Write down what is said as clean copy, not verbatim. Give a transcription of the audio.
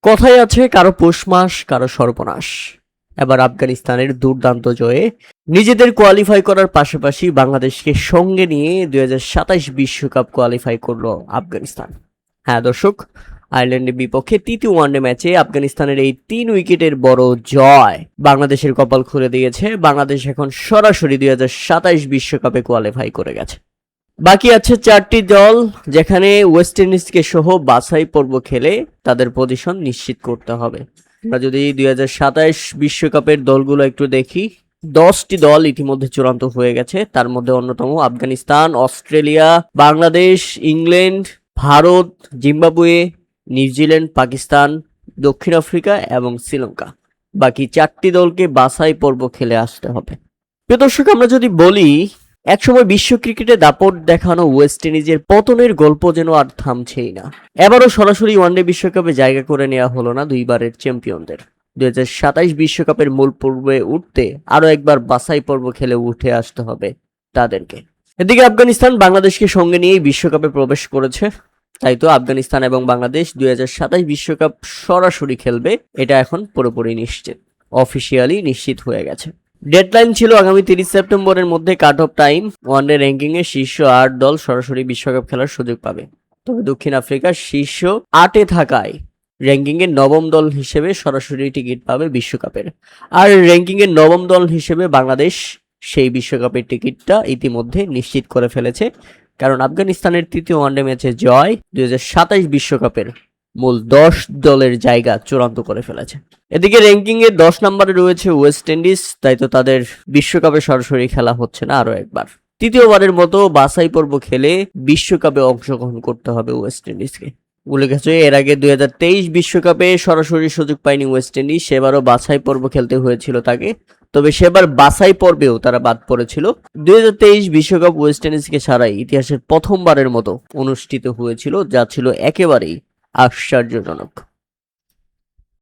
কথায় আছে কারো পৌষ মাস কারো সর্বনাশ। এবার আফগানিস্তানের দুর্দান্ত জয়ে নিজেদের কোয়ালিফাই করার পাশাপাশি বাংলাদেশকে সঙ্গে নিয়ে 2027 বিশ্বকাপ কোয়ালিফাই করলো আফগানিস্তান। হ্যাঁ দর্শক, আয়ারল্যান্ডের বিপক্ষে তৃতীয় ওয়ানডে ম্যাচে আফগানিস্তানের এই 3 উইকেটের বড় জয় বাংলাদেশের কপাল খুলে দিয়েছে। বাংলাদেশ এখন সরাসরি 2027 বিশ্বকাপে কোয়ালিফাই করে গেছে। বাকি আছে 4টি দল, যেখানে ওয়েস্ট ইন্ডিজকে সহ বাছাই পর্ব খেলে তাদের পজিশন নিশ্চিত করতে হবে। আমরা যদি 2027 বিশ্বকাপের দলগুলো একটু দেখি, 10টি দল ইতিমধ্যে চূড়ান্ত হয়ে গেছে। তার মধ্যে অন্যতম Afghanistan, Australia, Bangladesh, England, Bharat, Zimbabwe, New Zealand, Pakistan, দক্ষিণ আফ্রিকা এবং শ্রীলঙ্কা। বাকি 4টি দলকে বাছাই পর্ব খেলে আসতে হবে। প্রিয় দর্শক, আমরা যদি বলি, একসময় বিশ্ব ক্রিকেটে দাপট দেখানো ওয়েস্ট ইন্ডিজের পতনের গল্প যেন আর থামছেই না। এবারও সরাসরি ওয়ানডে বিশ্বকাপে জায়গা করে নেওয়া হলো না দুইবারের চ্যাম্পিয়নদের। 2027 বিশ্বকাপের মূল পর্বে উঠতে আরো একবার বাছাই পর্ব খেলে উঠে আসতে হবে তাদেরকে। এদিকে আফগানিস্তান বাংলাদেশকে সঙ্গে নিয়েই বিশ্বকাপে প্রবেশ করেছে। তাই তো আফগানিস্তান এবং বাংলাদেশ 2027 বিশ্বকাপ সরাসরি খেলবে, এটা এখন পুরোপুরি নিশ্চিত, অফিসিয়ালি নিশ্চিত হয়ে গেছে। ডেডলাইন ছিল আগামী 30 সেপ্টেম্বরের মধ্যে cut off time. One day ranking এ শীর্ষ 8 দল সরাসরি বিশ্বকাপ খেলার সুযোগ পাবে। তবে দক্ষিণ আফ্রিকা শীর্ষ 8-এ থাকায় র্যাঙ্কিং এর 9ম দল হিসেবে সরাসরি টিকিট পাবে বিশ্বকাপের। আর র্যাঙ্কিং এর 9ম দল হিসেবে বাংলাদেশ সেই বিশ্বকাপের টিকিটটা ইতিমধ্যে নিশ্চিত করে ফেলেছে, কারণ আফগানিস্তানের তৃতীয় ওয়ানডে ম্যাচে জয় 2027 বিশ্বকাপের মূল 10 দলের জায়গা চূড়ান্ত করে ফেলেছে। এদিকে র্যাঙ্কিং এর 10 নম্বরে রয়েছে ওয়েস্ট ইন্ডিজ, তাই তো তাদের বিশ্বকাপে সরাসরি খেলা হচ্ছে না আরো একবার। তৃতীয়বারের মতো বাছাই পর্ব খেলে বিশ্বকাপে অংশগ্রহণ করতে হবে ওয়েস্ট ইন্ডিজকে। উল্লেখ আছে, এর আগে 2023 বিশ্বকাপে সরাসরি সুযোগ পায়নি ওয়েস্ট ইন্ডিজ, সেবারও বাছাই পর্ব খেলতে হয়েছিল তাকে। তবে সেবার বাছাই পর্বেও তারা বাদ পড়েছিল। 2023 বিশ্বকাপ ওয়েস্ট ইন্ডিজকে ছাড়াই ইতিহাসের প্রথমবারের মতো অনুষ্ঠিত হয়েছিল, যা ছিল একেবারেই আশ্চর্যজনক।